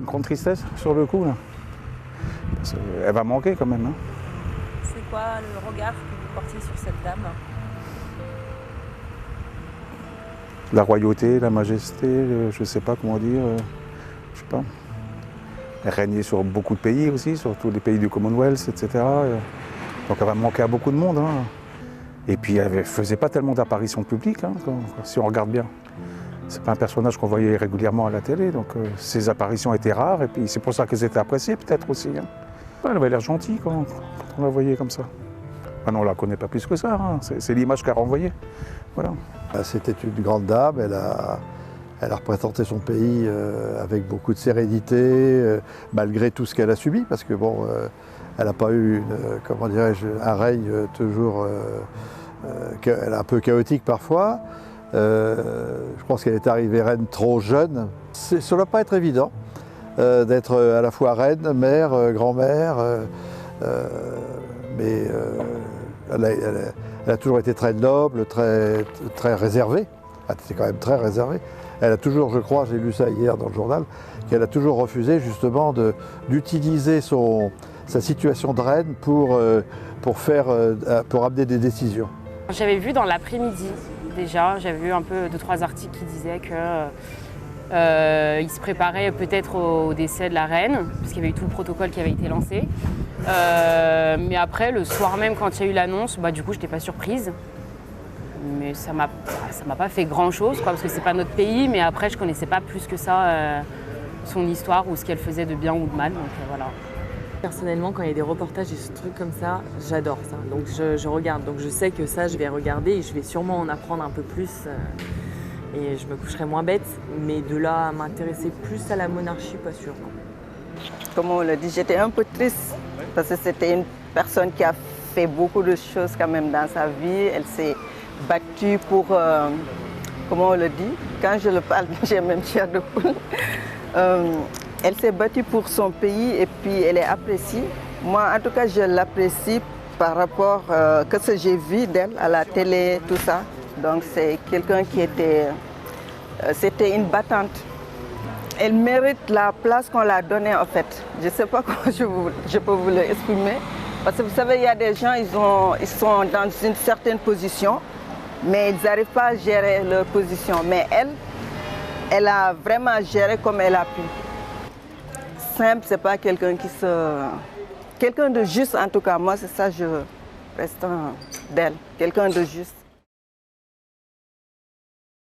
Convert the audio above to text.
grande tristesse sur le coup. Là. Elle va manquer quand même. Hein. C'est quoi le regard que vous portiez sur cette dame? La royauté, la majesté, je ne sais pas comment dire. Je sais pas. Elle régnait sur beaucoup de pays aussi, sur tous les pays du Commonwealth, etc. Donc elle va manquer à beaucoup de monde. Hein. Et puis elle ne faisait pas tellement d'apparitions publiques, hein, si on regarde bien. C'est pas un personnage qu'on voyait régulièrement à la télé, donc ses apparitions étaient rares, et puis c'est pour ça qu'elles étaient appréciées peut-être aussi. Hein. Elle avait l'air gentille quand on la voyait comme ça. Maintenant on ne la connaît pas plus que ça, hein. C'est l'image qu'elle renvoyait. Voilà. C'était une grande dame, elle a représenté son pays avec beaucoup de sérénité, malgré tout ce qu'elle a subi, parce que bon, elle n'a pas eu, comment dirais-je, un règne toujours un peu chaotique parfois. Je pense qu'elle est arrivée reine trop jeune. Ça ne doit pas être évident d'être à la fois reine, mère, grand-mère, mais elle a toujours été très noble, très réservée. Elle était quand même très réservée. Elle a toujours, je crois, j'ai lu ça hier dans le journal, qu'elle a toujours refusé justement d'utiliser sa situation de reine pour amener des décisions. J'avais vu dans l'après-midi déjà, j'avais vu un peu 2-3 articles qui disaient qu'il se préparait peut-être au décès de la reine, parce qu'il y avait eu tout le protocole qui avait été lancé. Mais après, le soir même, quand il y a eu l'annonce, du coup, je n'étais pas surprise. Mais ça m'a pas fait grand-chose, parce que c'est pas notre pays. Mais après, je connaissais pas plus que ça son histoire ou ce qu'elle faisait de bien ou de mal. Donc voilà. Personnellement, quand il y a des reportages et ce truc comme ça, j'adore ça. Donc je regarde. Donc je sais que ça, je vais regarder et je vais sûrement en apprendre un peu plus. Et je me coucherai moins bête. Mais de là à m'intéresser plus à la monarchie, pas sûr. Non. Comme on le dit, j'étais un peu triste parce que c'était une personne qui a fait beaucoup de choses quand même dans sa vie. Elle s'est battue pour, comment on le dit, quand je le parle, j'ai même chair de poule. Elle s'est battue pour son pays et puis elle est appréciée. Moi, en tout cas, je l'apprécie par rapport à ce que j'ai vu d'elle à la télé, tout ça. Donc c'est quelqu'un qui c'était une battante. Elle mérite la place qu'on l'a donnée en fait. Je ne sais pas comment je peux vous l'exprimer. Parce que vous savez, il y a des gens, ils sont dans une certaine position, mais ils n'arrivent pas à gérer leur position. Mais elle a vraiment géré comme elle a pu. Simple, c'est pas quelqu'un quelqu'un de juste en tout cas. Moi, c'est ça, je reste d'elle. Quelqu'un de juste.